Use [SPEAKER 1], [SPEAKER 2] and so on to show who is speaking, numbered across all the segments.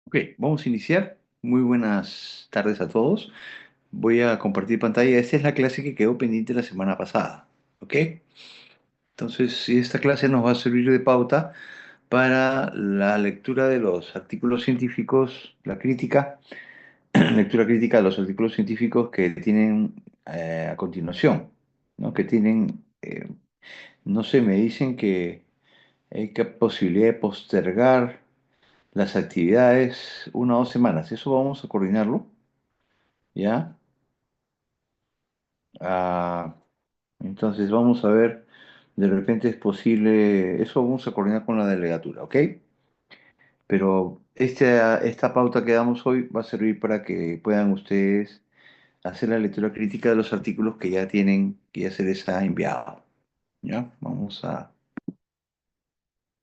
[SPEAKER 1] Ok, vamos a iniciar. Muy buenas tardes a todos. Voy a compartir pantalla. Esta es la clase que quedó pendiente la semana pasada. ¿Ok? Entonces, esta clase nos va a servir de pauta para la lectura de los artículos científicos, la crítica, lectura crítica de los artículos científicos que tienen a continuación, ¿no? Que tienen, no sé, me dicen que hay posibilidad de postergar las actividades 1 o 2 semanas. Eso vamos a coordinarlo. ¿Ya? Ah, entonces vamos a ver, de repente es posible, eso vamos a coordinar con la delegatura, ¿ok? Pero esta pauta que damos hoy va a servir para que puedan ustedes hacer la lectura crítica de los artículos que ya tienen, que ya se les ha enviado, ¿ya? Vamos a,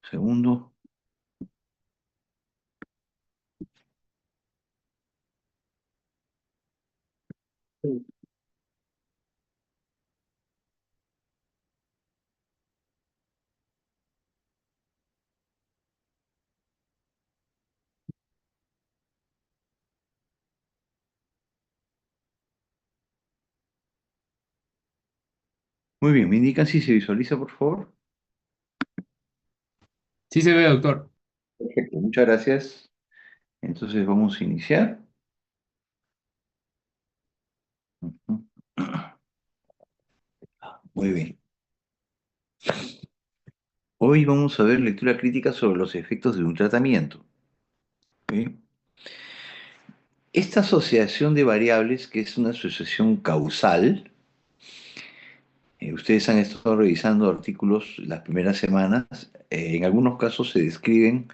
[SPEAKER 1] segundo. Muy bien, me indican si se visualiza, por favor.
[SPEAKER 2] Sí se ve, doctor.
[SPEAKER 1] Perfecto, muchas gracias. Entonces vamos a iniciar. Ujú. Muy bien. Hoy vamos a ver lectura crítica sobre los efectos de un tratamiento. ¿Ok? Esta asociación de variables, que es una asociación causal, ustedes han estado revisando artículos las primeras semanas, en algunos casos se describen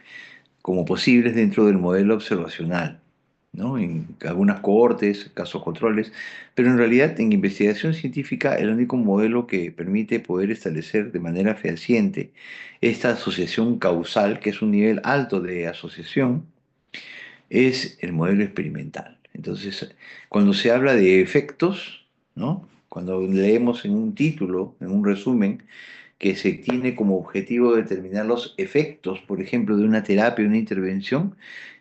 [SPEAKER 1] como posibles dentro del modelo observacional, ¿no? En algunas cohortes, casos controles, pero en realidad en investigación científica el único modelo que permite poder establecer de manera fehaciente esta asociación causal, que es un nivel alto de asociación, es el modelo experimental. Entonces, cuando se habla de efectos, ¿no? Cuando leemos en un título, en un resumen, que se tiene como objetivo determinar los efectos, por ejemplo, de una terapia, una intervención,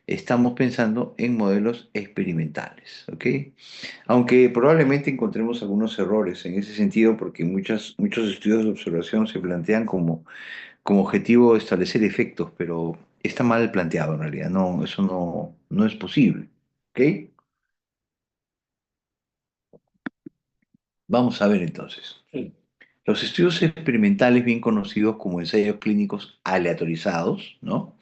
[SPEAKER 1] estamos pensando en modelos experimentales, ¿ok? Aunque probablemente encontremos algunos errores en ese sentido, porque muchos estudios de observación se plantean como objetivo establecer efectos, pero está mal planteado en realidad, no, eso no es posible. ¿Ok? Vamos a ver entonces. Sí. Los estudios experimentales, bien conocidos como ensayos clínicos aleatorizados, ¿no?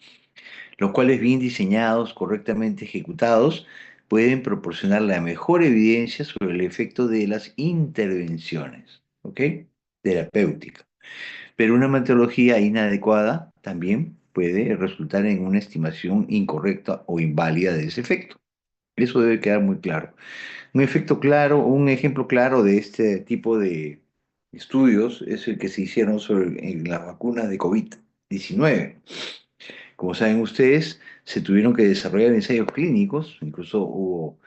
[SPEAKER 1] Los cuales bien diseñados, correctamente ejecutados, pueden proporcionar la mejor evidencia sobre el efecto de las intervenciones, ¿ok? Terapéuticas. Pero una metodología inadecuada también puede resultar en una estimación incorrecta o inválida de ese efecto. Eso debe quedar muy claro. Un efecto claro, un ejemplo claro de este tipo de estudios es el que se hicieron en las vacunas de COVID-19. Como saben ustedes, se tuvieron que desarrollar ensayos clínicos, incluso hubo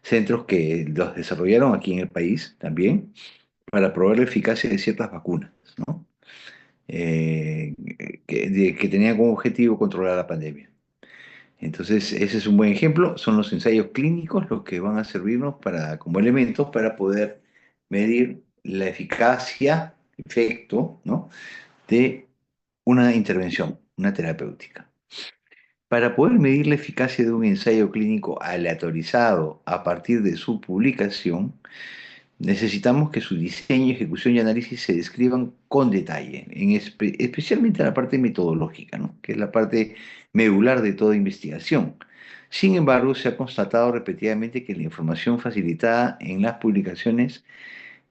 [SPEAKER 1] centros que los desarrollaron aquí en el país también, para probar la eficacia de ciertas vacunas, ¿no? Que tenían como objetivo controlar la pandemia. Entonces, ese es un buen ejemplo. Son los ensayos clínicos los que van a servirnos como elementos para poder medir la eficacia, efecto, ¿no? de una intervención, una terapéutica. Para poder medir la eficacia de un ensayo clínico aleatorizado a partir de su publicación, necesitamos que su diseño, ejecución y análisis se describan con detalle, especialmente la parte metodológica, ¿no? Que es la parte medular de toda investigación. Sin embargo, se ha constatado repetidamente que la información facilitada en las publicaciones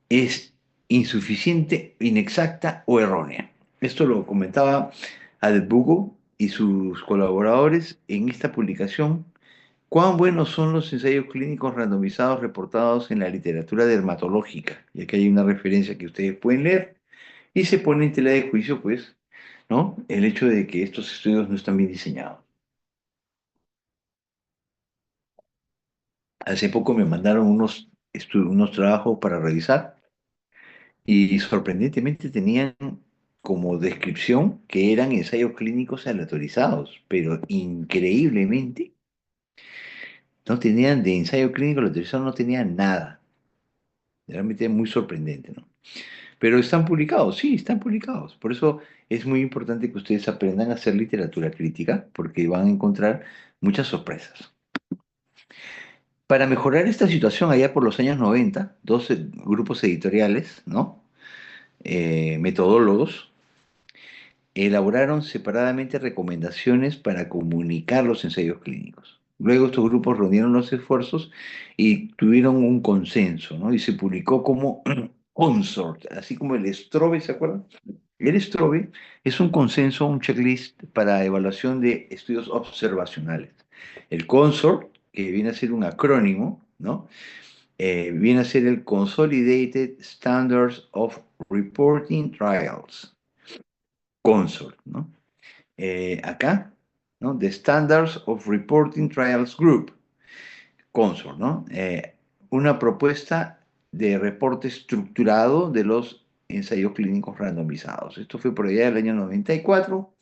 [SPEAKER 1] es insuficiente, inexacta o errónea. Esto lo comentaba Adbugo y sus colaboradores en esta publicación. ¿Cuán buenos son los ensayos clínicos randomizados reportados en la literatura dermatológica? Y aquí hay una referencia que ustedes pueden leer y se pone en tela de juicio, pues, ¿no? El hecho de que estos estudios no están bien diseñados. Hace poco me mandaron unos trabajos para revisar y sorprendentemente tenían como descripción que eran ensayos clínicos aleatorizados, pero increíblemente no tenían de ensayo clínico aleatorizado, no tenían nada. Realmente es muy sorprendente, ¿no? Pero están publicados, sí, están publicados. Por eso es muy importante que ustedes aprendan a hacer literatura crítica, porque van a encontrar muchas sorpresas. Para mejorar esta situación, allá por los años 90, dos grupos editoriales, ¿no? Metodólogos, elaboraron separadamente recomendaciones para comunicar los ensayos clínicos. Luego estos grupos reunieron los esfuerzos y tuvieron un consenso, ¿no? Y se publicó como consort, así como el STROBE, ¿se acuerdan? El STROBE es un consenso, un checklist para evaluación de estudios observacionales. El consort, que viene a ser un acrónimo, ¿no? Viene a ser el Consolidated Standards of Reporting Trials, consort, ¿no? Acá, ¿no? The Standards of Reporting Trials Group, consort, ¿no? Una propuesta de reporte estructurado de los ensayos clínicos randomizados. Esto fue por allá del año 94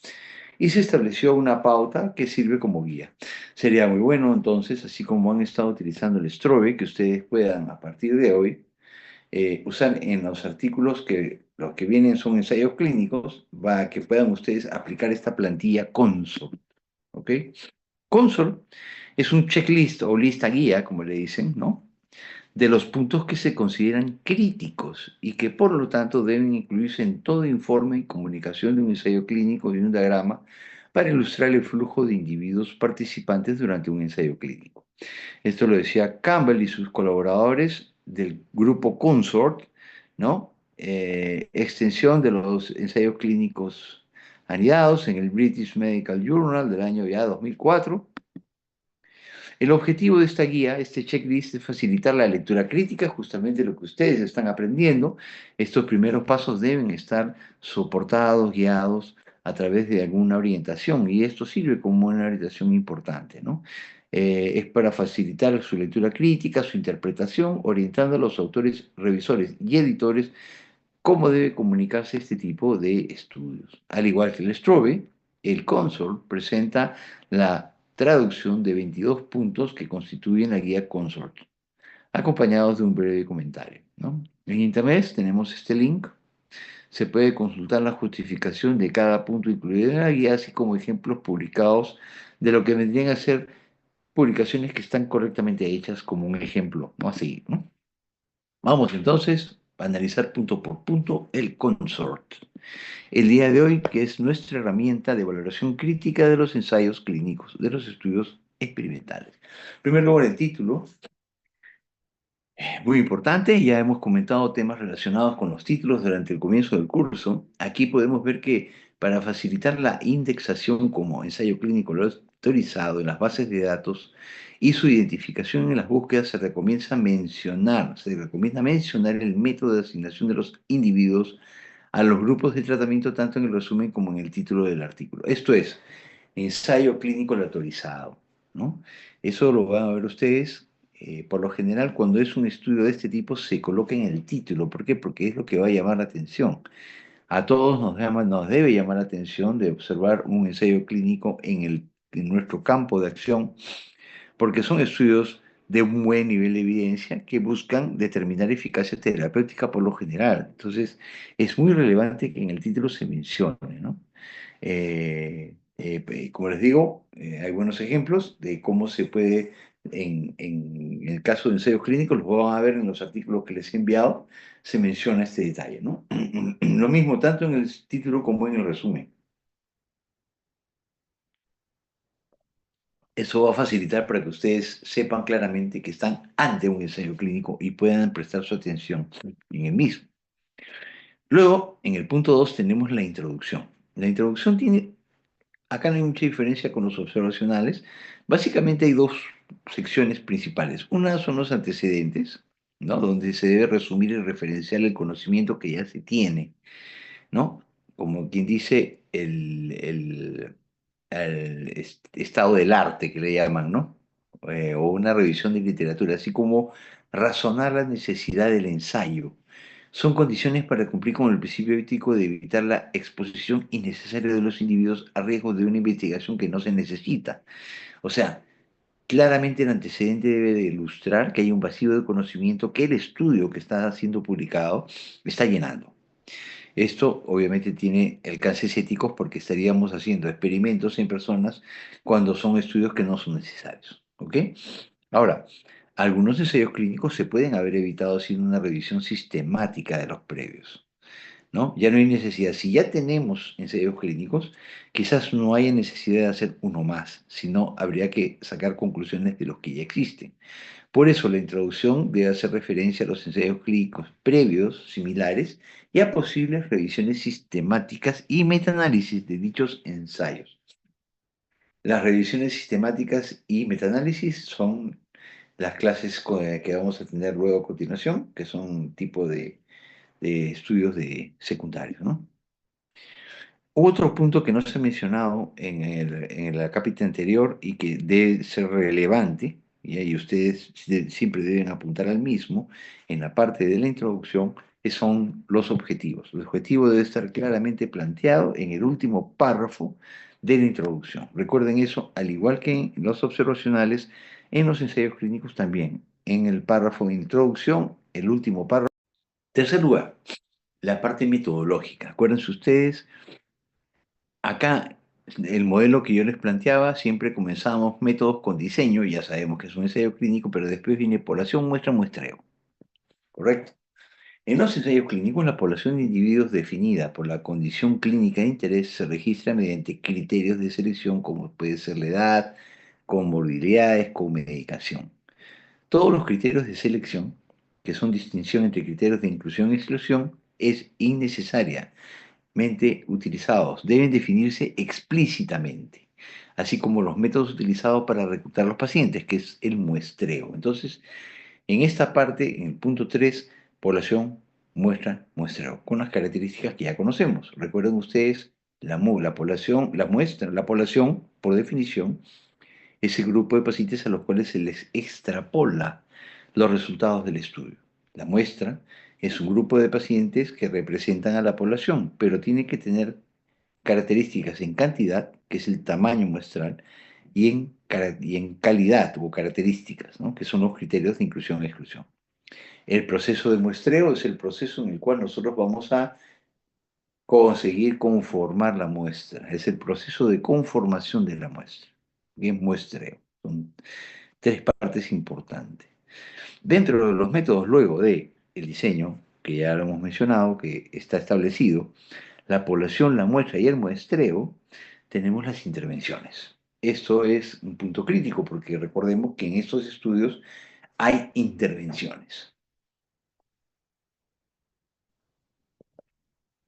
[SPEAKER 1] y se estableció una pauta que sirve como guía. Sería muy bueno entonces, así como han estado utilizando el STROBE, que ustedes puedan a partir de hoy usar en los artículos que los que vienen son ensayos clínicos, para que puedan ustedes aplicar esta plantilla CONSOL, ¿ok? CONSOL es un checklist o lista guía, como le dicen, ¿no? De los puntos que se consideran críticos y que por lo tanto deben incluirse en todo informe y comunicación de un ensayo clínico y un diagrama para ilustrar el flujo de individuos participantes durante un ensayo clínico. Esto lo decía Campbell y sus colaboradores del grupo Consort, ¿no? Extensión de los ensayos clínicos anidados en el British Medical Journal del año ya 2004. El objetivo de esta guía, este checklist, es facilitar la lectura crítica, justamente lo que ustedes están aprendiendo. Estos primeros pasos deben estar soportados, guiados a través de alguna orientación, y esto sirve como una orientación importante, ¿no? Es para facilitar su lectura crítica, su interpretación, orientando a los autores, revisores y editores cómo debe comunicarse este tipo de estudios. Al igual que el Strobe, el Consol presenta la traducción de 22 puntos que constituyen la guía Consort, acompañados de un breve comentario, ¿no? En Internet tenemos este link. Se puede consultar la justificación de cada punto incluido en la guía, así como ejemplos publicados de lo que vendrían a ser publicaciones que están correctamente hechas como un ejemplo, ¿no? Así, ¿no? Vamos entonces a analizar punto por punto el consort. El día de hoy, que es nuestra herramienta de valoración crítica de los ensayos clínicos, de los estudios experimentales. En primer lugar, el título, muy importante, ya hemos comentado temas relacionados con los títulos durante el comienzo del curso. Aquí podemos ver que para facilitar la indexación como ensayo clínico autorizado en las bases de datos y su identificación en las búsquedas, se recomienda mencionar el método de asignación de los individuos a los grupos de tratamiento tanto en el resumen como en el título del artículo. Esto es, ensayo clínico aleatorizado, ¿no? Eso lo van a ver ustedes. Por lo general, cuando es un estudio de este tipo, se coloca en el título. ¿Por qué? Porque es lo que va a llamar la atención. A todos nos debe llamar la atención de observar un ensayo clínico en nuestro campo de acción, porque son estudios de un buen nivel de evidencia que buscan determinar eficacia terapéutica por lo general. Entonces, es muy relevante que en el título se mencione, ¿no? Como les digo, hay buenos ejemplos de cómo se puede, en el caso de ensayos clínicos, los van a ver en los artículos que les he enviado, se menciona este detalle, ¿no? Lo mismo tanto en el título como en el resumen. Eso va a facilitar para que ustedes sepan claramente que están ante un ensayo clínico y puedan prestar su atención en el mismo. Luego, en el punto 2 tenemos la introducción. La introducción tiene, acá no hay mucha diferencia con los observacionales. Básicamente hay dos secciones principales. Una son los antecedentes, ¿no? Donde se debe resumir y referenciar el conocimiento que ya se tiene, ¿no? Como quien dice, estado del arte que le llaman, ¿no? O una revisión de literatura, así como razonar la necesidad del ensayo. son condiciones para cumplir con el principio ético de evitar la exposición innecesaria de los individuos a riesgos de una investigación que no se necesita. O sea, claramente el antecedente debe de ilustrar que hay un vacío de conocimiento que el estudio que está siendo publicado está llenando. Esto obviamente tiene alcances éticos porque estaríamos haciendo experimentos en personas cuando son estudios que no son necesarios. ¿Ok? Ahora, algunos ensayos clínicos se pueden haber evitado haciendo una revisión sistemática de los previos, ¿no? Ya no hay necesidad. Si ya tenemos ensayos clínicos, quizás no haya necesidad de hacer uno más, sino habría que sacar conclusiones de los que ya existen. Por eso la introducción debe hacer referencia a los ensayos clínicos previos, similares, y a posibles revisiones sistemáticas y metaanálisis de dichos ensayos. Las revisiones sistemáticas y metaanálisis son las clases que vamos a tener luego a continuación, que son un tipo de estudios de secundarios, ¿no? Otro punto que no se ha mencionado en la cápita anterior y que debe ser relevante, y ahí ustedes siempre deben apuntar al mismo, en la parte de la introducción, que son los objetivos. El objetivo debe estar claramente planteado en el último párrafo de la introducción. Recuerden eso, al igual que en los observacionales, en los ensayos clínicos también. En el párrafo de introducción, el último párrafo. Tercer lugar, la parte metodológica. Acuérdense ustedes. Acá, el modelo que yo les planteaba, siempre comenzábamos métodos con diseño, ya sabemos que es un ensayo clínico, pero después viene población, muestra, muestreo, ¿correcto? En los ensayos clínicos, la población de individuos definida por la condición clínica de interés se registra mediante criterios de selección como puede ser la edad, comorbilidades, con medicación. Todos los criterios de selección, que son distinción entre criterios de inclusión y exclusión, es innecesaria utilizados deben definirse explícitamente, así como los métodos utilizados para reclutar a los pacientes, que es el muestreo. Entonces, en esta parte, en el punto 3, población, muestra, muestreo, con las características que ya conocemos. Recuerden ustedes, la población, la muestra, la población, por definición, es el grupo de pacientes a los cuales se les extrapola los resultados del estudio. La muestra es un grupo de pacientes que representan a la población, pero tiene que tener características en cantidad, que es el tamaño muestral, y en calidad o características, ¿no? Que son los criterios de inclusión y exclusión. El proceso de muestreo es el proceso en el cual nosotros vamos a conseguir conformar la muestra. Es el proceso de conformación de la muestra. Bien, muestreo. Son tres partes importantes. Dentro de los métodos luego de el diseño, que ya lo hemos mencionado, que está establecido, la población, la muestra y el muestreo, tenemos las intervenciones. Esto es un punto crítico porque recordemos que en estos estudios hay intervenciones.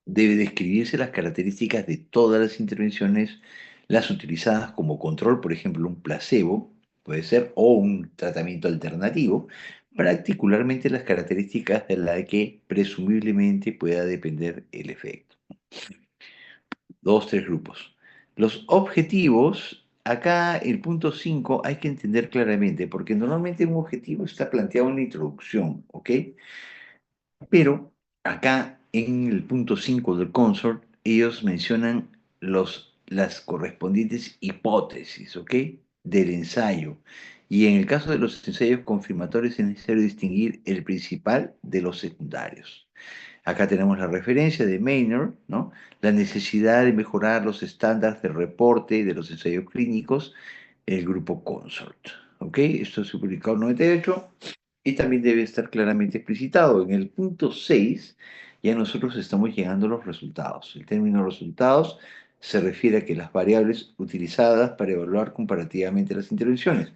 [SPEAKER 1] Debe describirse las características de todas las intervenciones, las utilizadas como control, por ejemplo, un placebo, puede ser, o un tratamiento alternativo, particularmente las características de las que presumiblemente pueda depender el efecto. Dos, tres grupos. Los objetivos, acá el punto 5 hay que entender claramente, porque normalmente un objetivo está planteado en la introducción, ¿ok? Pero acá en el punto 5 del consort, ellos mencionan las correspondientes hipótesis, ¿ok? Del ensayo. Y en el caso de los ensayos confirmatorios es necesario distinguir el principal de los secundarios. Acá tenemos la referencia de Maynard, ¿no? La necesidad de mejorar los estándares de reporte de los ensayos clínicos, el grupo Consort. ¿Ok? Esto se publicó en 98 y también debe estar claramente explicitado. En el punto 6 ya nosotros estamos llegando a los resultados. El término resultados se refiere a que las variables utilizadas para evaluar comparativamente las intervenciones.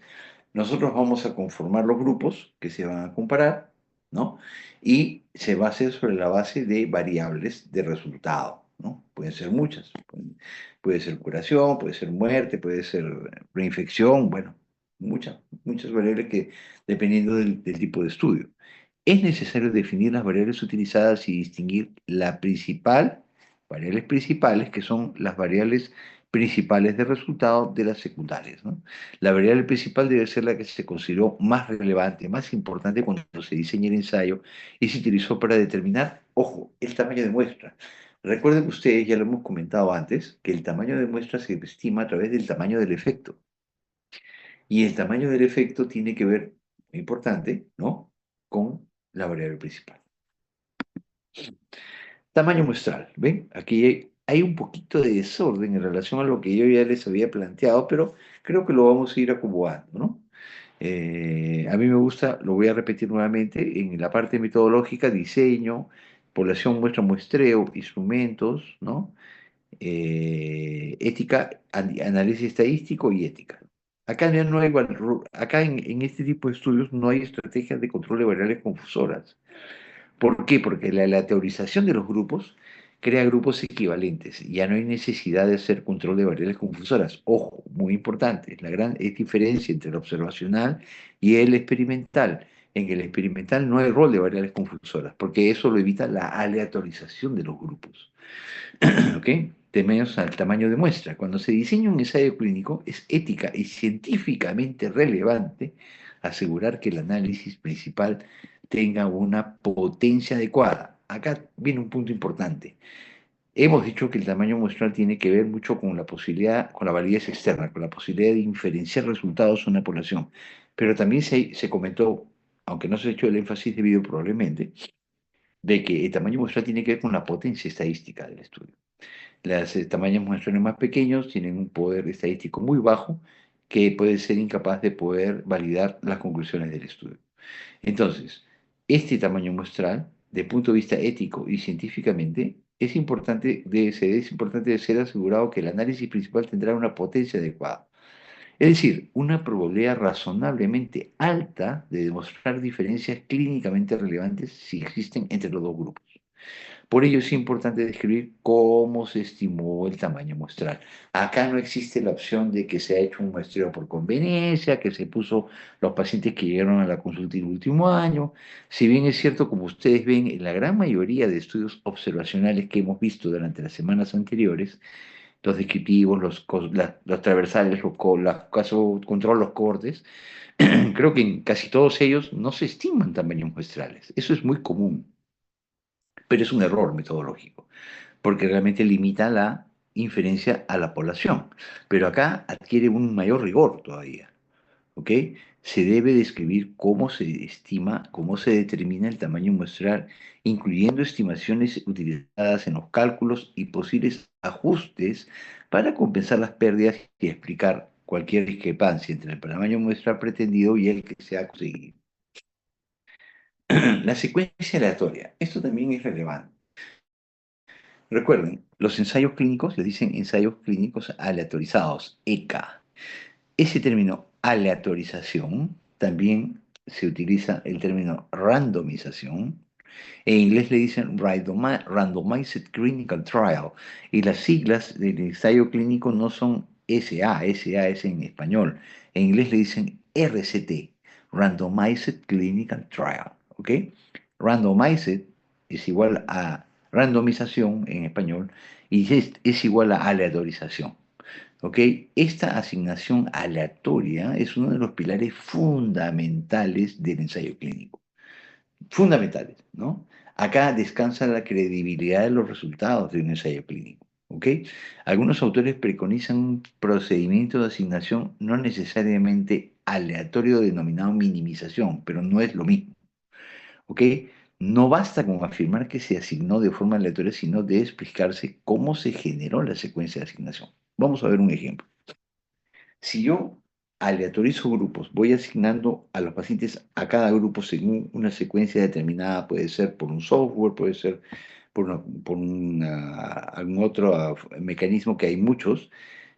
[SPEAKER 1] Nosotros vamos a conformar los grupos que se van a comparar, ¿no? Y se va a hacer sobre la base de variables de resultado, ¿no? Pueden ser muchas. Puede ser curación, puede ser muerte, puede ser reinfección, bueno, muchas variables que dependiendo del tipo de estudio. Es necesario definir las variables utilizadas y distinguir variables principales, que son las variables principales de resultado de las secundarias, ¿no? La variable principal debe ser la que se consideró más relevante, más importante cuando se diseña el ensayo y se utilizó para determinar, ojo, el tamaño de muestra. Recuerden ustedes, ya lo hemos comentado antes, que el tamaño de muestra se estima a través del tamaño del efecto. Y el tamaño del efecto tiene que ver, muy importante, ¿no? Con la variable principal. Tamaño muestral, ¿ven? Aquí hay un poquito de desorden en relación a lo que yo ya les había planteado, pero creo que lo vamos a ir acomodando, ¿no? A mí me gusta, lo voy a repetir nuevamente, en la parte metodológica, diseño, población, muestra, muestreo, instrumentos, ¿no? Ética, análisis estadístico y ética. Acá ya no hay, acá en este tipo de estudios no hay estrategias de control de variables confusoras. ¿Por qué? Porque la aleatorización de los grupos crea grupos equivalentes. Ya no hay necesidad de hacer control de variables confusoras. Ojo, muy importante, la gran diferencia entre el observacional y el experimental. En el experimental no hay rol de variables confusoras, porque eso lo evita la aleatorización de los grupos. ¿Ok? Temeos al tamaño de muestra. Cuando se diseña un ensayo clínico, es ética y científicamente relevante asegurar que el análisis principal tenga una potencia adecuada. Acá viene un punto importante. Hemos dicho que el tamaño muestral tiene que ver mucho con la posibilidad, con la validez externa, con la posibilidad de inferenciar resultados en una población. Pero también se comentó, aunque no se ha hecho el énfasis debido probablemente, de que el tamaño muestral tiene que ver con la potencia estadística del estudio. Los tamaños muestrales más pequeños tienen un poder estadístico muy bajo que puede ser incapaz de poder validar las conclusiones del estudio. Entonces, este tamaño muestral, de punto de vista ético y científicamente, es importante de ser asegurado que el análisis principal tendrá una potencia adecuada. Es decir, una probabilidad razonablemente alta de demostrar diferencias clínicamente relevantes si existen entre los dos grupos. Por ello es importante describir cómo se estimó el tamaño muestral. Acá no existe la opción de que se ha hecho un muestreo por conveniencia, que se puso los pacientes que llegaron a la consulta en el último año. Si bien es cierto, como ustedes ven, en la gran mayoría de estudios observacionales que hemos visto durante las semanas anteriores, los descriptivos, los transversales, los casos control, los cortes, creo que en casi todos ellos no se estiman tamaños muestrales. Eso es muy común, pero es un error metodológico porque realmente limita la inferencia a la población. Pero acá adquiere un mayor rigor todavía, ¿ok? Se debe describir cómo se estima, cómo se determina el tamaño muestral, incluyendo estimaciones utilizadas en los cálculos y posibles ajustes para compensar las pérdidas y explicar cualquier discrepancia entre el tamaño muestral pretendido y el que se ha conseguido. La secuencia aleatoria. Esto también es relevante. Recuerden, los ensayos clínicos le dicen ensayos clínicos aleatorizados, ECA. Ese término aleatorización también se utiliza el término randomización. En inglés le dicen Randomized Clinical Trial. Y las siglas del ensayo clínico no son SA, SA es en español. En inglés le dicen RCT, Randomized Clinical Trial. ¿Ok? Randomized es igual a randomización en español y es igual a aleatorización. ¿Ok? Esta asignación aleatoria es uno de los pilares fundamentales del ensayo clínico. Fundamentales, ¿no? Acá descansa la credibilidad de los resultados de un ensayo clínico. ¿Ok? Algunos autores preconizan un procedimiento de asignación no necesariamente aleatorio denominado minimización, pero no es lo mismo. ¿Ok? No basta con afirmar que se asignó de forma aleatoria, sino de explicarse cómo se generó la secuencia de asignación. Vamos a ver un ejemplo. Si yo aleatorizo grupos, voy asignando a los pacientes a cada grupo según una secuencia determinada, puede ser por un software, puede ser algún otro mecanismo que hay muchos,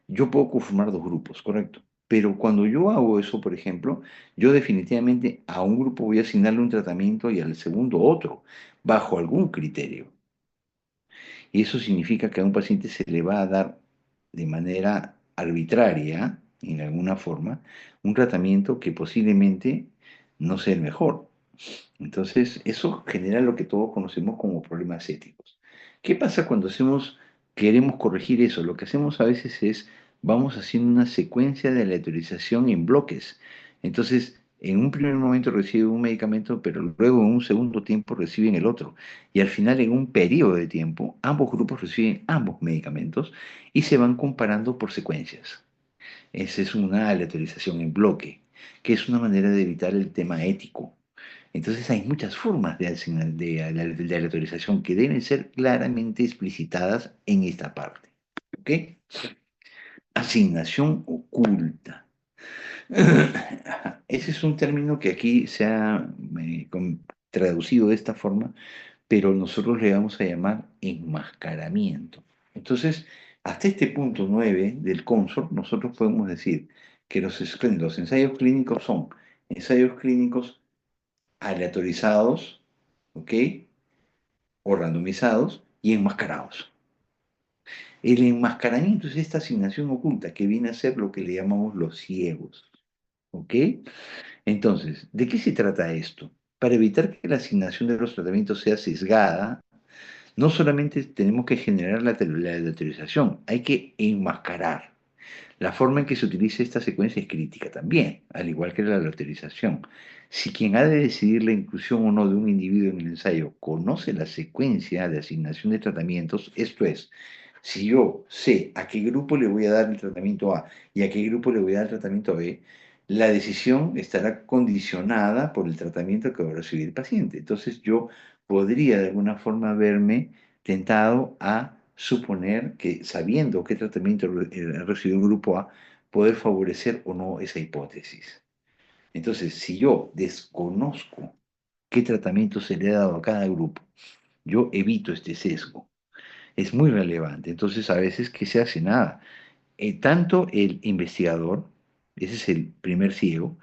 [SPEAKER 1] yo puedo conformar dos grupos, correcto. Pero cuando yo hago eso, por ejemplo, yo definitivamente a un grupo voy a asignarle un tratamiento y al segundo otro, bajo algún criterio. Y eso significa que a un paciente se le va a dar de manera arbitraria, en alguna forma, un tratamiento que posiblemente no sea el mejor. Entonces, eso genera lo que todos conocemos como problemas éticos. ¿Qué pasa cuando hacemos queremos corregir eso. Lo que hacemos a veces es, vamos haciendo una secuencia de aleatorización en bloques. Entonces, en un primer momento reciben un medicamento, pero luego en un segundo tiempo reciben el otro. Y al final, en un periodo de tiempo, ambos grupos reciben ambos medicamentos y se van comparando por secuencias. Esa es una aleatorización en bloque, que es una manera de evitar el tema ético. Entonces hay muchas formas de aleatorización que deben ser claramente explicitadas en esta parte. ¿Ok? Asignación oculta. Ese es un término que aquí se ha traducido de esta forma, pero nosotros le vamos a llamar enmascaramiento. Entonces, hasta este punto 9 del consort, nosotros podemos decir que los ensayos clínicos son ensayos clínicos aleatorizados, ¿ok? O randomizados y enmascarados. El enmascaramiento es esta asignación oculta que viene a ser lo que le llamamos los ciegos, ¿ok? Entonces, ¿de qué se trata esto? Para evitar que la asignación de los tratamientos sea sesgada, no solamente tenemos que generar la aleatorización, hay que enmascarar. La forma en que se utiliza esta secuencia es crítica también, al igual que la aleatorización. Si quien ha de decidir la inclusión o no de un individuo en el ensayo conoce la secuencia de asignación de tratamientos, esto es, si yo sé a qué grupo le voy a dar el tratamiento A y a qué grupo le voy a dar el tratamiento B, la decisión estará condicionada por el tratamiento que va a recibir el paciente. Entonces yo podría de alguna forma verme tentado a suponer que sabiendo qué tratamiento ha recibido un grupo A, poder favorecer o no esa hipótesis. Entonces, si yo desconozco qué tratamiento se le ha dado a cada grupo, yo evito este sesgo. Es muy relevante. Entonces, a veces, ¿qué se hace? Nada. Tanto el investigador, ese es el primer ciego,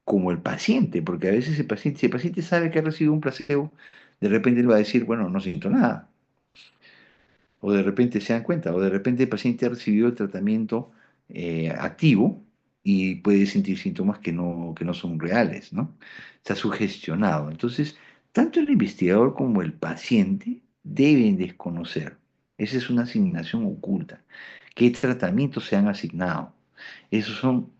[SPEAKER 1] como el paciente, porque a veces el paciente, si el paciente sabe que ha recibido un placebo, de repente él va a decir, bueno, no siento nada. O de repente se dan cuenta, o de repente el paciente ha recibido el tratamiento activo y puede sentir síntomas que no son reales, ¿no? Está sugestionado. Entonces, tanto el investigador como el paciente deben desconocer. Esa es una asignación oculta. ¿Qué tratamientos se han asignado? Esos son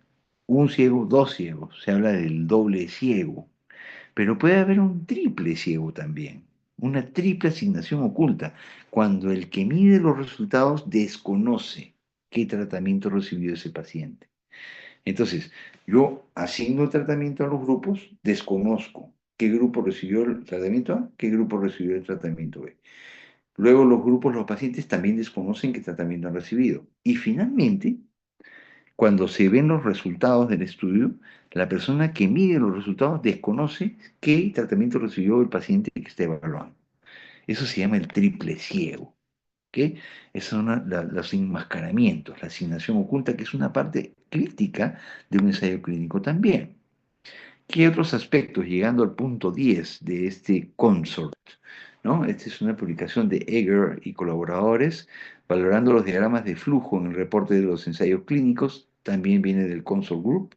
[SPEAKER 1] un ciego, dos ciegos. Se habla del doble ciego. Pero puede haber un triple ciego también, una triple asignación oculta, cuando el que mide los resultados desconoce qué tratamiento recibió ese paciente. Entonces, yo asigno el tratamiento a los grupos, desconozco qué grupo recibió el tratamiento A, qué grupo recibió el tratamiento B. Luego los grupos, los pacientes también desconocen qué tratamiento han recibido. Y finalmente, cuando se ven los resultados del estudio, la persona que mide los resultados desconoce qué tratamiento recibió el paciente que está evaluando. Eso se llama el triple ciego. ¿Ok? Esos son los enmascaramientos, la asignación oculta, que es una parte crítica de un ensayo clínico también. ¿Qué otros aspectos, llegando al punto 10 de este consort? ¿No? Esta es una publicación de Eger y colaboradores valorando los diagramas de flujo en el reporte de los ensayos clínicos, también viene del Consort Group,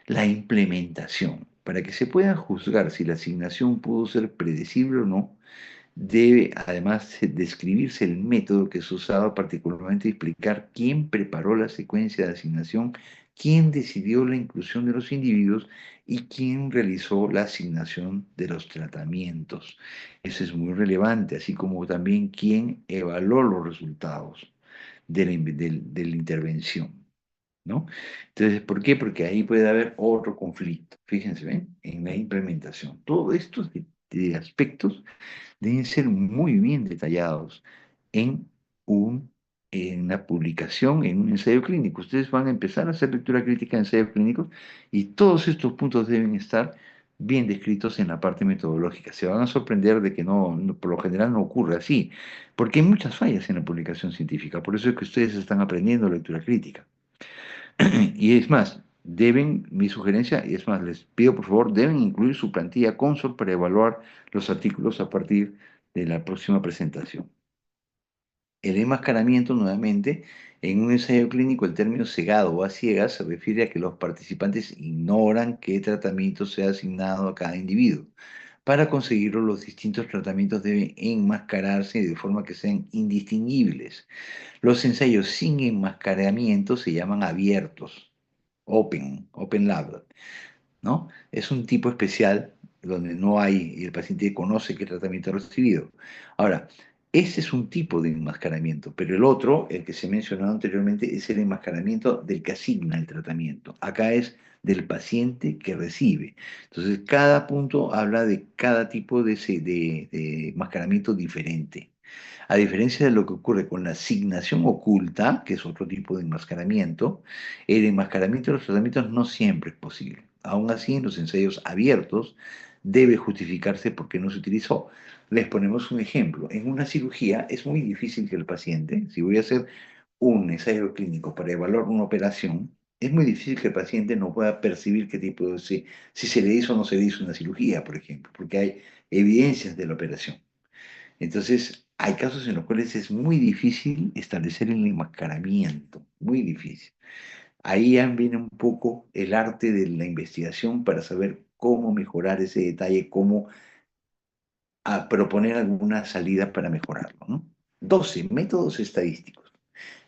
[SPEAKER 1] la implementación. Para que se pueda juzgar si la asignación pudo ser predecible o no, debe además describirse el método que se usaba, particularmente explicar quién preparó la secuencia de asignación, quién decidió la inclusión de los individuos y quién realizó la asignación de los tratamientos. Eso es muy relevante, así como también quién evaluó los resultados de la intervención. ¿No? Entonces, ¿por qué? Porque ahí puede haber otro conflicto. Fíjense, ¿ven? En la implementación. Todos estos de aspectos deben ser muy bien detallados en, en una publicación, en un ensayo clínico. Ustedes van a empezar a hacer lectura crítica de ensayos clínicos y todos estos puntos deben estar bien descritos en la parte metodológica. Se van a sorprender de que por lo general no ocurre así, porque hay muchas fallas en la publicación científica. Por eso es que ustedes están aprendiendo lectura crítica. Y es más, mi sugerencia, y es más, les pido por favor, deben incluir su plantilla Consol para evaluar los artículos a partir de la próxima presentación. El enmascaramiento, nuevamente, en un ensayo clínico, el término cegado o a ciegas se refiere a que los participantes ignoran qué tratamiento se ha asignado a cada individuo. Para conseguirlo, los distintos tratamientos deben enmascararse de forma que sean indistinguibles. Los ensayos sin enmascaramiento se llaman abiertos, open label, ¿no? Es un tipo especial donde no hay, y el paciente conoce qué tratamiento ha recibido. Ahora, ese es un tipo de enmascaramiento, pero el otro, el que se ha mencionado anteriormente, es el enmascaramiento del que asigna el tratamiento. Acá es del paciente que recibe. Entonces, cada punto habla de cada tipo de enmascaramiento diferente. A diferencia de lo que ocurre con la asignación oculta, que es otro tipo de enmascaramiento, el enmascaramiento de los tratamientos no siempre es posible. Aún así, en los ensayos abiertos debe justificarse por qué no se utilizó. Les ponemos un ejemplo. En una cirugía es muy difícil que el paciente, si voy a hacer un ensayo clínico para evaluar una operación, es muy difícil que el paciente no pueda percibir qué tipo de, si se le hizo o no se le hizo una cirugía, por ejemplo, porque hay evidencias de la operación. Entonces, hay casos en los cuales es muy difícil establecer el enmascaramiento, muy difícil. Ahí ya viene un poco el arte de la investigación para saber cómo mejorar ese detalle, cómo proponer alguna salida para mejorarlo, ¿no? 12 métodos estadísticos.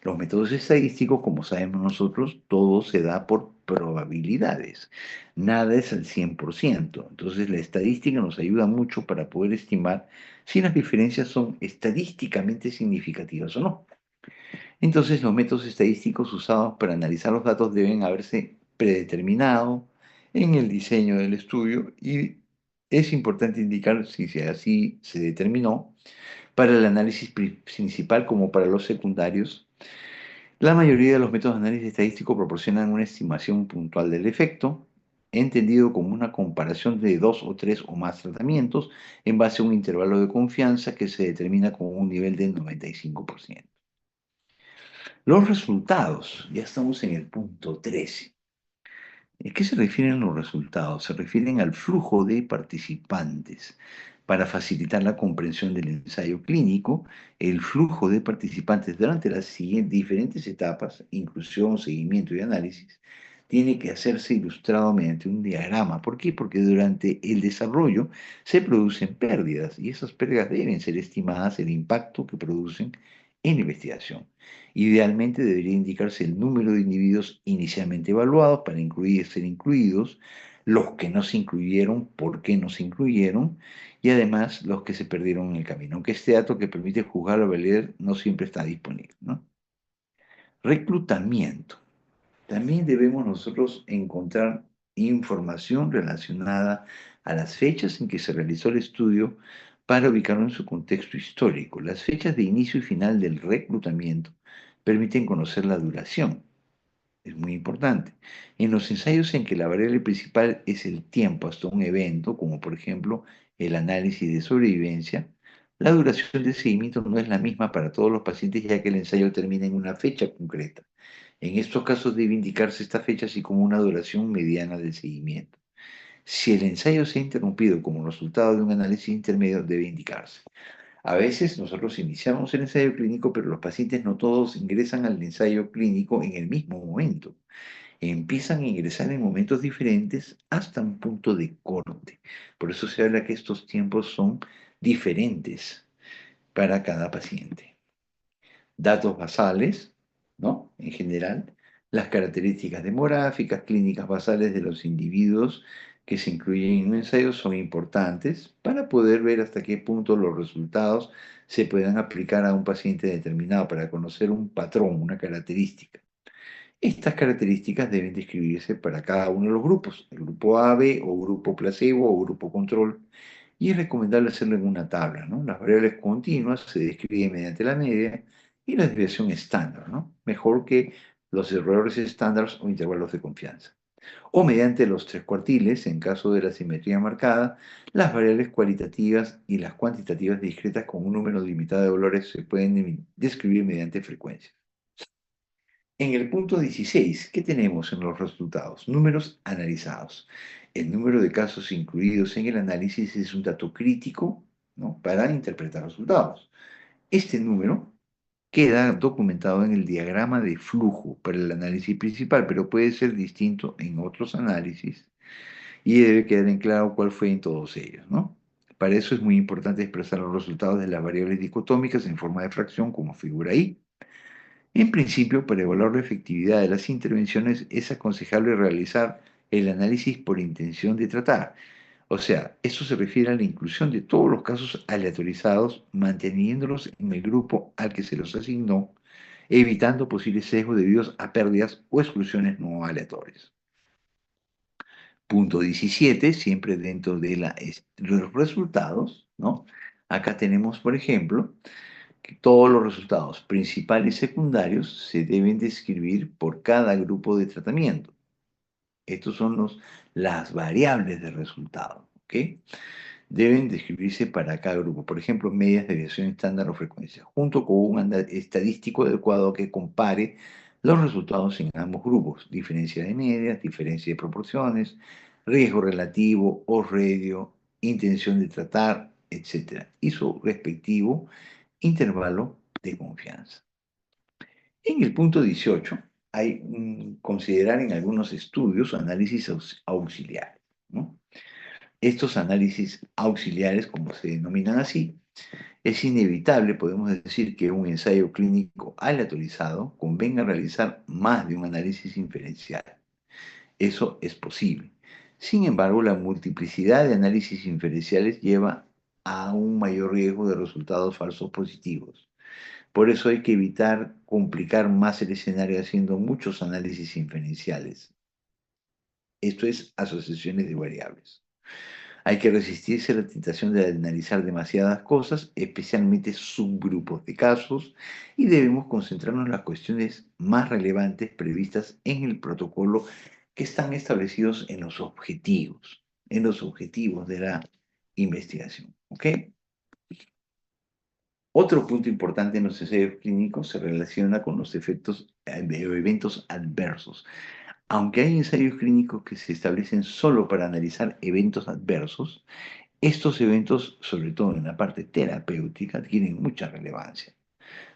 [SPEAKER 1] Los métodos estadísticos, como sabemos nosotros, todo se da por probabilidades. Nada es al 100%. Entonces, la estadística nos ayuda mucho para poder estimar si las diferencias son estadísticamente significativas o no. Entonces, los métodos estadísticos usados para analizar los datos deben haberse predeterminado en el diseño del estudio y es importante indicar si así se determinó para el análisis principal como para los secundarios. La mayoría de los métodos de análisis estadístico proporcionan una estimación puntual del efecto, entendido como una comparación de dos o tres o más tratamientos en base a un intervalo de confianza que se determina con un nivel del 95%. Los resultados, ya estamos en el punto 13. ¿A qué se refieren los resultados? Se refieren al flujo de participantes. Para facilitar la comprensión del ensayo clínico, el flujo de participantes durante las siguientes diferentes etapas, inclusión, seguimiento y análisis, tiene que hacerse ilustrado mediante un diagrama. ¿Por qué? Porque durante el desarrollo se producen pérdidas y esas pérdidas deben ser estimadas el impacto que producen en la investigación. Idealmente debería indicarse el número de individuos inicialmente evaluados para ser incluidos, los que no se incluyeron, por qué no se incluyeron, y además los que se perdieron en el camino. Aunque este dato que permite juzgar o valer no siempre está disponible, ¿no? Reclutamiento. También debemos nosotros encontrar información relacionada a las fechas en que se realizó el estudio para ubicarlo en su contexto histórico. Las fechas de inicio y final del reclutamiento permiten conocer la duración. Es muy importante. En los ensayos en que la variable principal es el tiempo hasta un evento, como por ejemplo el análisis de sobrevivencia, la duración de seguimiento no es la misma para todos los pacientes ya que el ensayo termina en una fecha concreta. En estos casos debe indicarse esta fecha así como una duración mediana del seguimiento. Si el ensayo se ha interrumpido como resultado de un análisis intermedio, debe indicarse. A veces nosotros iniciamos el ensayo clínico, pero los pacientes no todos ingresan al ensayo clínico en el mismo momento. Empiezan a ingresar en momentos diferentes hasta un punto de corte. Por eso se habla que estos tiempos son diferentes para cada paciente. Datos basales, ¿no? En general, las características demográficas, clínicas basales de los individuos que se incluyen en un ensayo son importantes para poder ver hasta qué punto los resultados se pueden aplicar a un paciente determinado para conocer un patrón, una característica. Estas características deben describirse para cada uno de los grupos, el grupo A, B o grupo placebo o grupo control, y es recomendable hacerlo en una tabla, ¿no? Las variables continuas se describen mediante la media y la desviación estándar, ¿no? Mejor que los errores estándar o intervalos de confianza. O mediante los tres cuartiles, en caso de la simetría marcada, las variables cualitativas y las cuantitativas discretas con un número limitado de valores se pueden describir mediante frecuencias. En el punto 16, ¿qué tenemos en los resultados? Números analizados. El número de casos incluidos en el análisis es un dato crítico, ¿no?, para interpretar resultados. Este número queda documentado en el diagrama de flujo para el análisis principal, pero puede ser distinto en otros análisis y debe quedar en claro cuál fue en todos ellos, ¿no? Para eso es muy importante expresar los resultados de las variables dicotómicas en forma de fracción, como figura ahí. En principio, para evaluar la efectividad de las intervenciones es aconsejable realizar el análisis por intención de tratar. O sea, esto se refiere a la inclusión de todos los casos aleatorizados, manteniéndolos en el grupo al que se los asignó, evitando posibles sesgos debidos a pérdidas o exclusiones no aleatorias. Punto 17, siempre dentro de los resultados, ¿no? Acá tenemos, por ejemplo, que todos los resultados principales y secundarios se deben describir por cada grupo de tratamiento. Estos son las variables de resultado, ¿ok? Deben describirse para cada grupo. Por ejemplo, medias, desviación estándar o frecuencia, junto con un estadístico adecuado que compare los resultados en ambos grupos. Diferencia de medias, diferencia de proporciones, riesgo relativo o radio, intención de tratar, etc. Y su respectivo intervalo de confianza. En el punto 18 hay considerar en algunos estudios análisis auxiliares, ¿no? Estos análisis auxiliares, como se denominan así, es inevitable, podemos decir, que un ensayo clínico aleatorizado convenga realizar más de un análisis inferencial. Eso es posible. Sin embargo, la multiplicidad de análisis inferenciales lleva a un mayor riesgo de resultados falsos positivos. Por eso hay que evitar complicar más el escenario haciendo muchos análisis inferenciales. Esto es asociaciones de variables. Hay que resistirse a la tentación de analizar demasiadas cosas, especialmente subgrupos de casos, y debemos concentrarnos en las cuestiones más relevantes previstas en el protocolo que están establecidos en los objetivos de la investigación. ¿Ok? Otro punto importante en los ensayos clínicos se relaciona con los efectos o eventos adversos. Aunque hay ensayos clínicos que se establecen solo para analizar eventos adversos, estos eventos, sobre todo en la parte terapéutica, tienen mucha relevancia,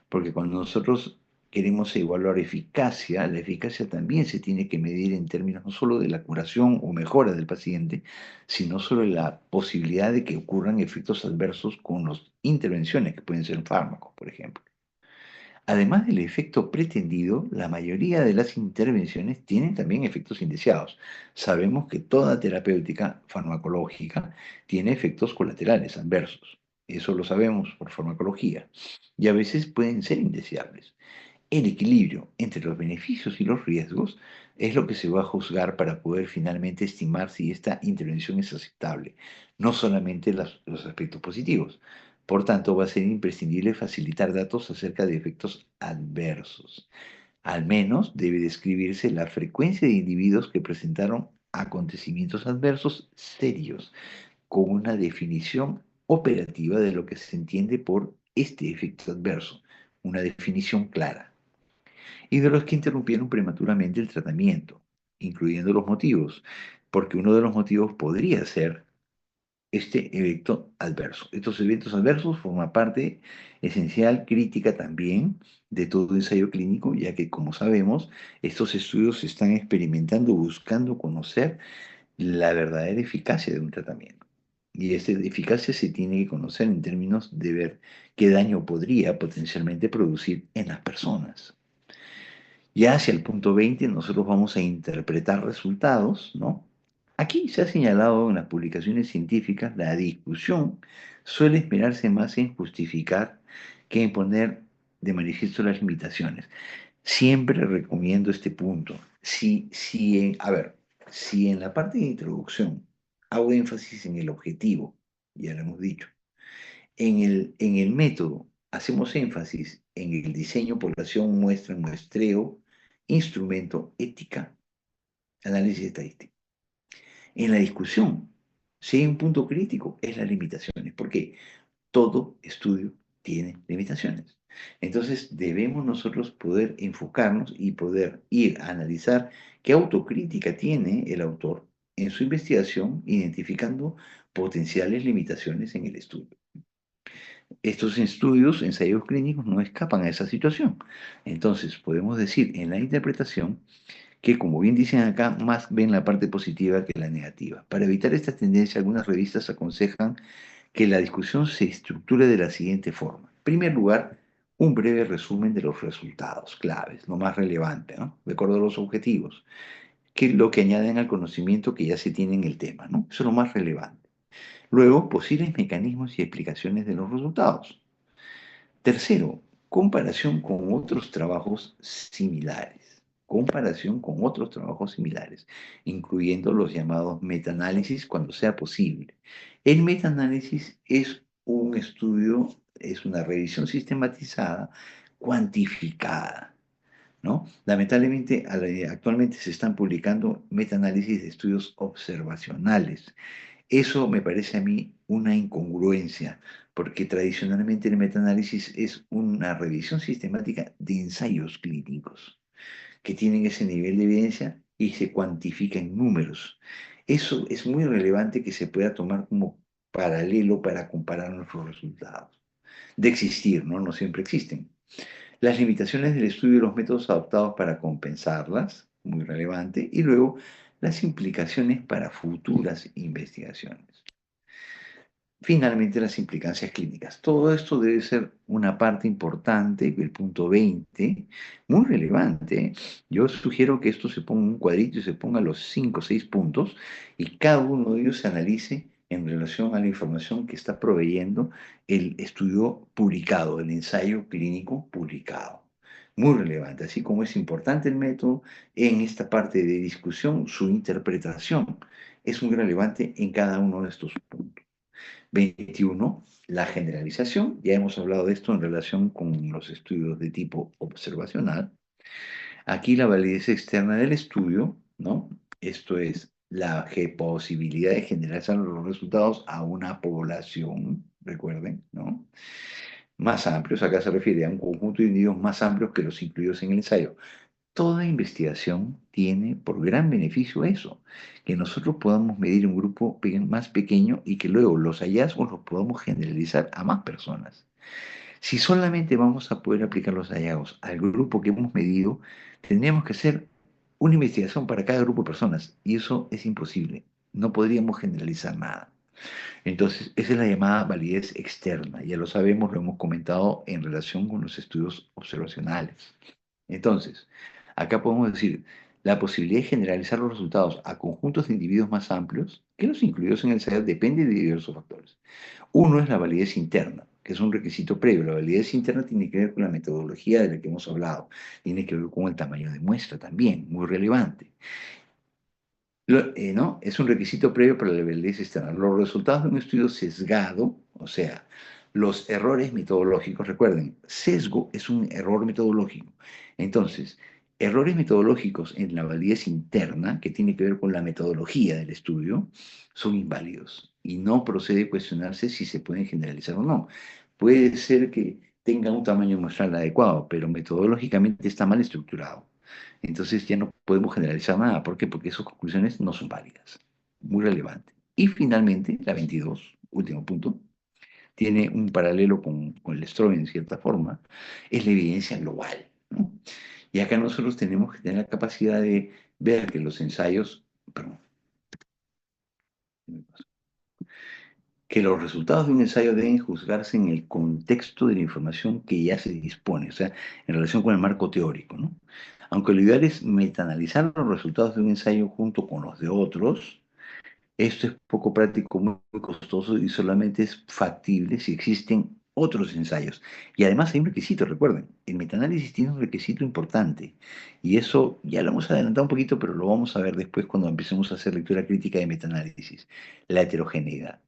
[SPEAKER 1] porque cuando nosotros queremos evaluar eficacia, la eficacia también se tiene que medir en términos no solo de la curación o mejora del paciente, sino sobre la posibilidad de que ocurran efectos adversos con las intervenciones, que pueden ser fármacos, por ejemplo. Además del efecto pretendido, la mayoría de las intervenciones tienen también efectos indeseados. Sabemos que toda terapéutica farmacológica tiene efectos colaterales adversos. Eso lo sabemos por farmacología. Y a veces pueden ser indeseables. El equilibrio entre los beneficios y los riesgos es lo que se va a juzgar para poder finalmente estimar si esta intervención es aceptable, no solamente los aspectos positivos. Por tanto, va a ser imprescindible facilitar datos acerca de efectos adversos. Al menos debe describirse la frecuencia de individuos que presentaron acontecimientos adversos serios, con una definición operativa de lo que se entiende por este efecto adverso, una definición clara, y de los que interrumpieron prematuramente el tratamiento, incluyendo los motivos, porque uno de los motivos podría ser este evento adverso. Estos eventos adversos forman parte esencial, crítica también, de todo ensayo clínico, ya que, como sabemos, estos estudios se están experimentando buscando conocer la verdadera eficacia de un tratamiento. Y esta eficacia se tiene que conocer en términos de ver qué daño podría potencialmente producir en las personas. Ya hacia el punto 20 nosotros vamos a interpretar resultados, ¿no? Aquí se ha señalado en las publicaciones científicas la discusión suele esperarse más en justificar que en poner de manifiesto las limitaciones. Siempre recomiendo este punto. Si en la parte de introducción hago énfasis en el objetivo, ya lo hemos dicho, en el método hacemos énfasis en el diseño, población, muestra, muestreo, instrumento, ética, análisis estadístico. En la discusión, si hay un punto crítico, es las limitaciones, porque todo estudio tiene limitaciones. Entonces debemos nosotros poder enfocarnos y poder ir a analizar qué autocrítica tiene el autor en su investigación, identificando potenciales limitaciones en el estudio. Estos estudios, ensayos clínicos, no escapan a esa situación. Entonces, podemos decir en la interpretación que, como bien dicen acá, más ven la parte positiva que la negativa. Para evitar esta tendencia, algunas revistas aconsejan que la discusión se estructure de la siguiente forma. En primer lugar, un breve resumen de los resultados claves, lo más relevante, ¿no? De acuerdo a los objetivos, que es lo que añaden al conocimiento que ya se tiene en el tema, ¿no? Eso es lo más relevante. Luego, posibles mecanismos y explicaciones de los resultados. Tercero, comparación con otros trabajos similares. Comparación con otros trabajos similares, incluyendo los llamados metaanálisis cuando sea posible. El metaanálisis es un estudio, es una revisión sistematizada, cuantificada, ¿no? Lamentablemente, actualmente se están publicando metaanálisis de estudios observacionales. Eso me parece a mí una incongruencia, porque tradicionalmente el metaanálisis es una revisión sistemática de ensayos clínicos que tienen ese nivel de evidencia y se cuantifica en números. Eso es muy relevante que se pueda tomar como paralelo para comparar nuestros resultados. De existir, ¿no? No siempre existen. Las limitaciones del estudio y los métodos adoptados para compensarlas, muy relevante, y luego las implicaciones para futuras investigaciones. Finalmente, las implicancias clínicas. Todo esto debe ser una parte importante, el punto 20, muy relevante. Yo sugiero que esto se ponga en un cuadrito y se ponga los 5 o 6 puntos y cada uno de ellos se analice en relación a la información que está proveyendo el estudio publicado, el ensayo clínico publicado. Muy relevante, así como es importante el método, en esta parte de discusión, su interpretación es muy relevante en cada uno de estos puntos. 21, la generalización. Ya hemos hablado de esto en relación con los estudios de tipo observacional. Aquí la validez externa del estudio, ¿no? Esto es la posibilidad de generalizar los resultados a una población, recuerden, ¿no? Más amplios, acá se refiere a un conjunto de individuos más amplios que los incluidos en el ensayo. Toda investigación tiene por gran beneficio eso, que nosotros podamos medir un grupo más pequeño y que luego los hallazgos los podamos generalizar a más personas. Si solamente vamos a poder aplicar los hallazgos al grupo que hemos medido, tendríamos que hacer una investigación para cada grupo de personas y eso es imposible. No podríamos generalizar nada. Entonces, esa es la llamada validez externa. Ya lo sabemos, lo hemos comentado en relación con los estudios observacionales. Entonces, acá podemos decir, la posibilidad de generalizar los resultados a conjuntos de individuos más amplios que los incluidos en el ensayo depende de diversos factores. Uno es la validez interna, que es un requisito previo. La validez interna tiene que ver con la metodología de la que hemos hablado, tiene que ver con el tamaño de muestra también, muy relevante. ¿No? Es un requisito previo para la validez externa. Los resultados de un estudio sesgado, o sea, los errores metodológicos, recuerden, sesgo es un error metodológico. Entonces, errores metodológicos en la validez interna, que tiene que ver con la metodología del estudio, son inválidos y no procede cuestionarse si se pueden generalizar o no. Puede ser que tenga un tamaño muestral adecuado, pero metodológicamente está mal estructurado. Entonces ya no podemos generalizar nada. ¿Por qué? Porque esas conclusiones no son válidas. Muy relevante. Y finalmente, la 22, último punto, tiene un paralelo con el Strobe en cierta forma, es la evidencia global, ¿no? Y acá nosotros tenemos que tener la capacidad de ver que los ensayos, perdón, que los resultados de un ensayo deben juzgarse en el contexto de la información que ya se dispone, o sea, en relación con el marco teórico, ¿no? Aunque lo ideal es metaanalizar los resultados de un ensayo junto con los de otros, esto es poco práctico, muy costoso y solamente es factible si existen otros ensayos. Y además hay un requisito, recuerden, el metaanálisis tiene un requisito importante y eso ya lo hemos adelantado un poquito, pero lo vamos a ver después cuando empecemos a hacer lectura crítica de metaanálisis, la heterogeneidad.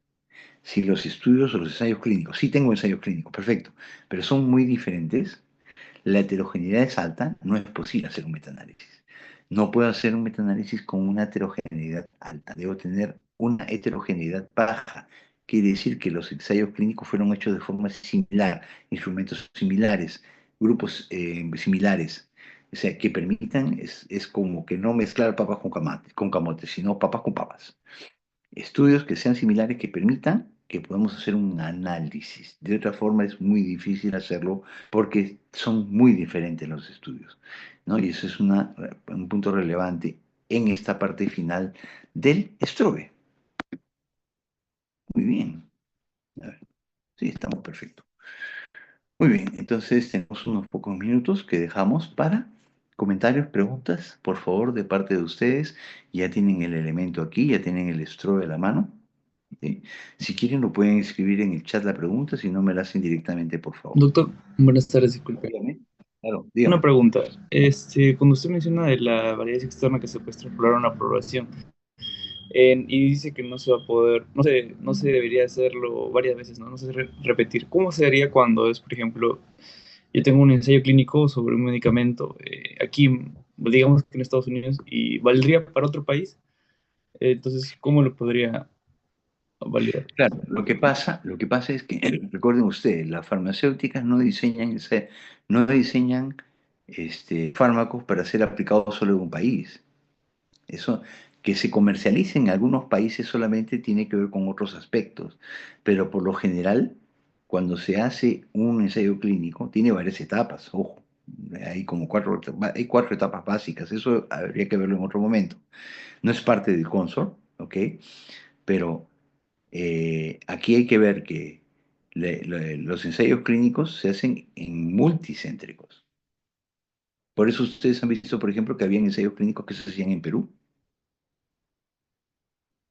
[SPEAKER 1] Si los estudios o los ensayos clínicos, sí tengo ensayos clínicos, perfecto, pero son muy diferentes, la heterogeneidad es alta, no es posible hacer un metaanálisis. No puedo hacer un metaanálisis con una heterogeneidad alta, debo tener una heterogeneidad baja. Quiere decir que los ensayos clínicos fueron hechos de forma similar, instrumentos similares, grupos similares. O sea, que permitan, es como que no mezclar papas con camotes, sino papas con papas. Estudios que sean similares que permitan que podamos hacer un análisis. De otra forma es muy difícil hacerlo porque son muy diferentes los estudios, ¿no? Y eso es un punto relevante en esta parte final del Strobe. Muy bien. Sí, estamos perfectos. Muy bien, entonces tenemos unos pocos minutos que dejamos para comentarios, preguntas, por favor, de parte de ustedes. Ya tienen el elemento aquí, ya tienen el strobe a la mano. ¿Sí? Si quieren, lo pueden escribir en el chat la pregunta, si no me la hacen directamente, por favor.
[SPEAKER 2] Doctor, buenas tardes, disculpe.
[SPEAKER 1] Dígame. Claro,
[SPEAKER 2] Una
[SPEAKER 1] dígame.
[SPEAKER 2] pregunta. Cuando usted menciona de la validez externa que se puede extrapolar a una aprobación, y dice que no se va a poder, no se debería hacerlo varias veces, ¿no? No se repetir. ¿Cómo sería cuando es, por ejemplo, yo tengo un ensayo clínico sobre un medicamento aquí, digamos que en Estados Unidos, y valdría para otro país? Entonces, ¿cómo lo podría validar?
[SPEAKER 1] Claro, lo que pasa es que, recuerden ustedes, las farmacéuticas no diseñan fármacos para ser aplicados solo en un país. Eso, que se comercialice en algunos países solamente tiene que ver con otros aspectos, pero por lo general, cuando se hace un ensayo clínico, tiene varias etapas, ojo, hay cuatro etapas básicas, eso habría que verlo en otro momento. No es parte del consor, ¿ok? Pero aquí hay que ver que los ensayos clínicos se hacen en multicéntricos. Por eso ustedes han visto, por ejemplo, que había ensayos clínicos que se hacían en Perú.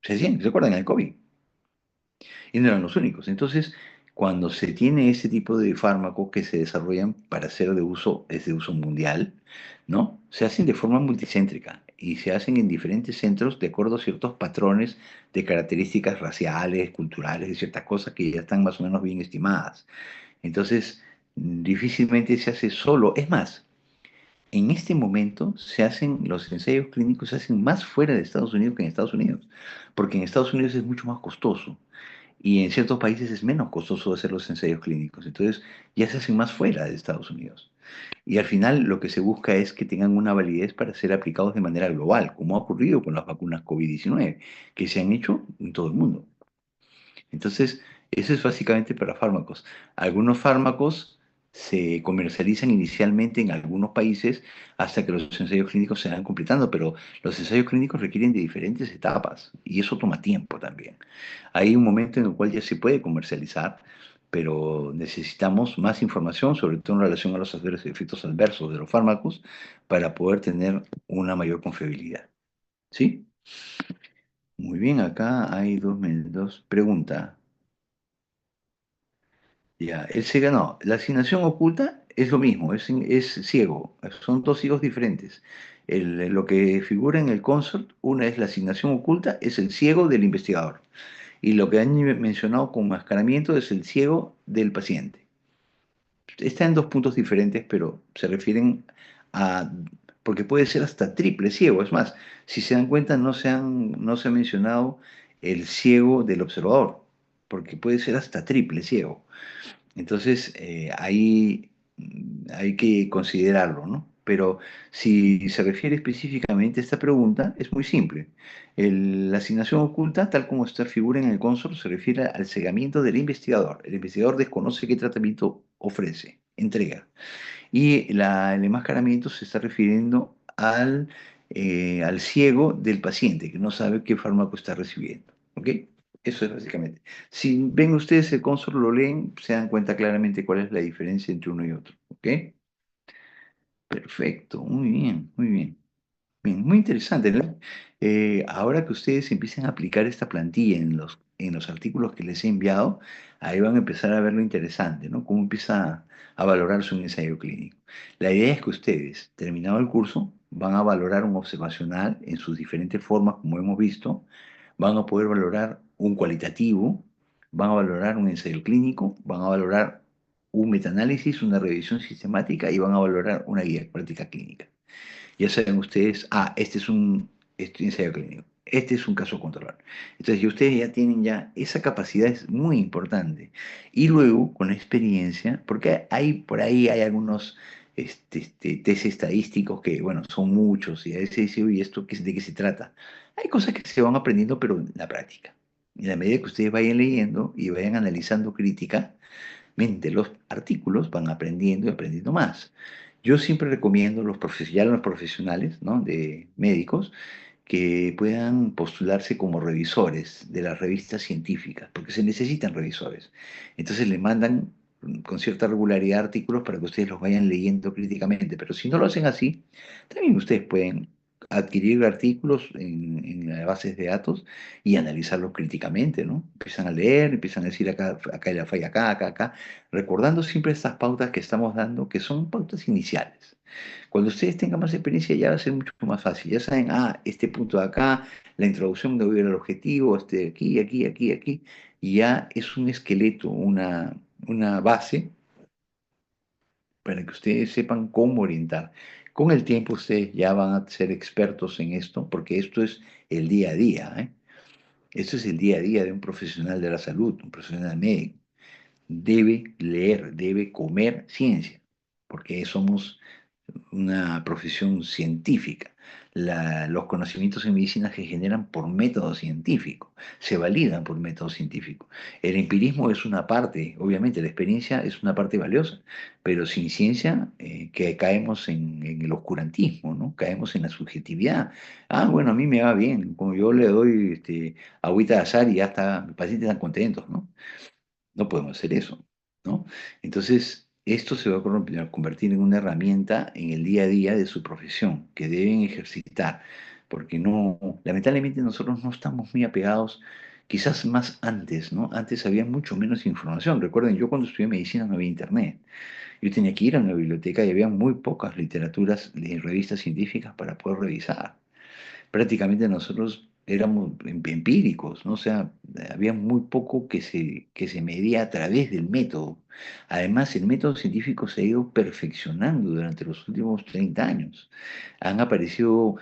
[SPEAKER 1] Se hacían, ¿se acuerdan? El COVID. Y no eran los únicos. Entonces, cuando se tiene ese tipo de fármacos que se desarrollan para ser de uso, es de uso mundial, ¿no? Se hacen de forma multicéntrica y se hacen en diferentes centros de acuerdo a ciertos patrones de características raciales, culturales, de ciertas cosas que ya están más o menos bien estimadas. Entonces, difícilmente se hace solo. Es más, en este momento los ensayos clínicos se hacen más fuera de Estados Unidos que en Estados Unidos, porque en Estados Unidos es mucho más costoso. Y en ciertos países es menos costoso hacer los ensayos clínicos. Entonces ya se hacen más fuera de Estados Unidos. Y al final lo que se busca es que tengan una validez para ser aplicados de manera global, como ha ocurrido con las vacunas COVID-19, que se han hecho en todo el mundo. Entonces, eso es básicamente para fármacos. Algunos fármacos se comercializan inicialmente en algunos países hasta que los ensayos clínicos se van completando, pero los ensayos clínicos requieren de diferentes etapas y eso toma tiempo también. Hay un momento en el cual ya se puede comercializar, pero necesitamos más información, sobre todo en relación a los efectos adversos de los fármacos, para poder tener una mayor confiabilidad. ¿Sí? Muy bien, acá hay dos preguntas. Ya, el ciego no. La asignación oculta es lo mismo, es ciego. Son dos ciegos diferentes. Lo que figura en el consort, una es la asignación oculta, es el ciego del investigador. Y lo que han mencionado con mascaramiento es el ciego del paciente. Está en dos puntos diferentes, pero se refieren a, porque puede ser hasta triple ciego. Es más, si se dan cuenta, no se ha mencionado el ciego del observador, porque puede ser hasta triple ciego. Entonces, ahí hay que considerarlo, ¿no? Pero si se refiere específicamente a esta pregunta, es muy simple. La asignación oculta, tal como esta figura en el consor, se refiere al cegamiento del investigador. El investigador desconoce qué tratamiento ofrece, entrega. Y el enmascaramiento se está refiriendo al ciego del paciente, que no sabe qué fármaco está recibiendo. ¿Ok? Eso es básicamente. Si ven ustedes el console, lo leen, se dan cuenta claramente cuál es la diferencia entre uno y otro. ¿Ok? Perfecto, muy bien, muy bien. Bien, muy interesante, ¿no? Ahora que ustedes empiecen a aplicar esta plantilla en los artículos que les he enviado, ahí van a empezar a ver lo interesante, ¿no? Cómo empieza a valorarse un ensayo clínico. La idea es que ustedes, terminado el curso, van a valorar un observacional en sus diferentes formas, como hemos visto, van a poder valorar un cualitativo, van a valorar un ensayo clínico, van a valorar un metaanálisis, una revisión sistemática y van a valorar una guía de práctica clínica. Ya saben ustedes, este es un ensayo clínico, este es un caso controlado. Entonces, y ustedes ya tienen esa capacidad es muy importante. Y luego, con la experiencia, porque por ahí hay algunos test estadísticos que, bueno, son muchos, y a veces dice, uy, ¿de qué se trata? Hay cosas que se van aprendiendo, pero en la práctica. Y a la medida que ustedes vayan leyendo y vayan analizando crítica, los artículos van aprendiendo y aprendiendo más. Yo siempre recomiendo ya los profesionales, ¿no? De médicos, que puedan postularse como revisores de las revistas científicas, porque se necesitan revisores. Entonces le mandan con cierta regularidad artículos para que ustedes los vayan leyendo críticamente, pero si no lo hacen así, también ustedes pueden adquirir artículos en las bases de datos y analizarlos críticamente, ¿no? Empiezan a leer, empiezan a decir acá, acá la falla, acá, recordando siempre estas pautas que estamos dando, que son pautas iniciales. Cuando ustedes tengan más experiencia ya va a ser mucho más fácil. Ya saben, este punto de acá, la introducción de ver el objetivo, este de aquí, aquí, aquí, aquí, y ya es un esqueleto, una base para que ustedes sepan cómo orientar. Con el tiempo ustedes ya van a ser expertos en esto, porque esto es el día a día, ¿eh? Esto es el día a día de un profesional de la salud, un profesional médico. Debe leer, debe comer ciencia, porque somos una profesión científica. Los conocimientos en medicina se generan por método científico, se validan por método científico. El empirismo es una parte, obviamente la experiencia es una parte valiosa, pero sin ciencia que caemos en el oscurantismo, ¿no? Caemos en la subjetividad. Bueno, a mí me va bien, como yo le doy agüita de azar y ya está, los pacientes están contentos, ¿no? No podemos hacer eso, ¿no? Entonces, esto se va a convertir en una herramienta en el día a día de su profesión, que deben ejercitar, porque no, lamentablemente nosotros no estamos muy apegados, quizás más antes, ¿no? Antes había mucho menos información. Recuerden, yo cuando estudié medicina no había internet. Yo tenía que ir a una biblioteca y había muy pocas literaturas y revistas científicas para poder revisar. Prácticamente nosotros éramos empíricos, ¿no? O sea, había muy poco que se medía a través del método. Además, el método científico se ha ido perfeccionando durante los últimos 30 años. Han aparecido,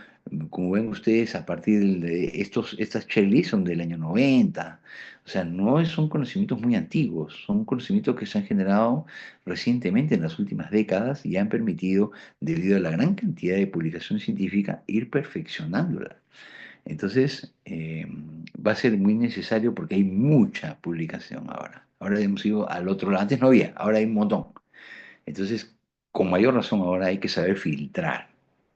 [SPEAKER 1] como ven ustedes, a partir de estas checklists son del año 90. O sea, no son conocimientos muy antiguos, son conocimientos que se han generado recientemente en las últimas décadas y han permitido, debido a la gran cantidad de publicación científica, ir perfeccionándola. Entonces, va a ser muy necesario porque hay mucha publicación ahora. Ahora hemos ido al otro lado. Antes no había, ahora hay un montón. Entonces, con mayor razón ahora hay que saber filtrar.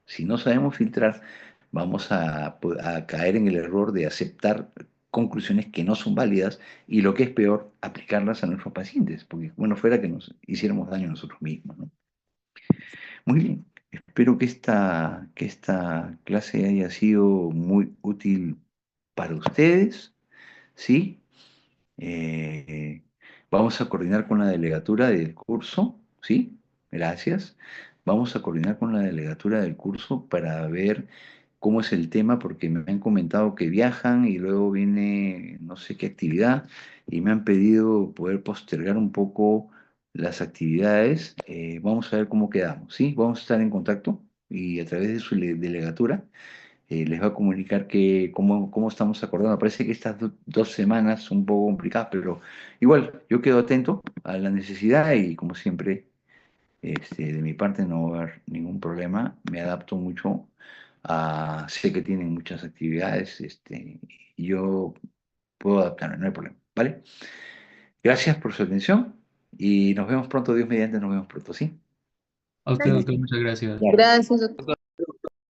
[SPEAKER 1] Si no sabemos filtrar, vamos a caer en el error de aceptar conclusiones que no son válidas y lo que es peor, aplicarlas a nuestros pacientes, porque bueno, fuera que nos hiciéramos daño a nosotros mismos, ¿no? Muy bien, espero que esta clase haya sido muy útil para ustedes, ¿sí? Eh, Vamos a coordinar con la delegatura del curso, ¿sí? Gracias. Vamos a coordinar con la delegatura del curso para ver cómo es el tema, porque me han comentado que viajan y luego viene no sé qué actividad y me han pedido poder postergar un poco las actividades. Vamos a ver cómo quedamos, ¿sí? Vamos a estar en contacto y a través de su delegatura les va a comunicar cómo estamos acordando. Parece que estas 2 semanas son un poco complicadas, pero igual yo quedo atento a la necesidad y como siempre, de mi parte no va a haber ningún problema. Me adapto mucho sé que tienen muchas actividades, y yo puedo adaptarme, no hay problema, ¿vale? Gracias por su atención y nos vemos pronto, Dios mediante, nos vemos pronto, ¿sí?
[SPEAKER 3] A usted, doctor, muchas gracias.
[SPEAKER 1] Gracias, doctor.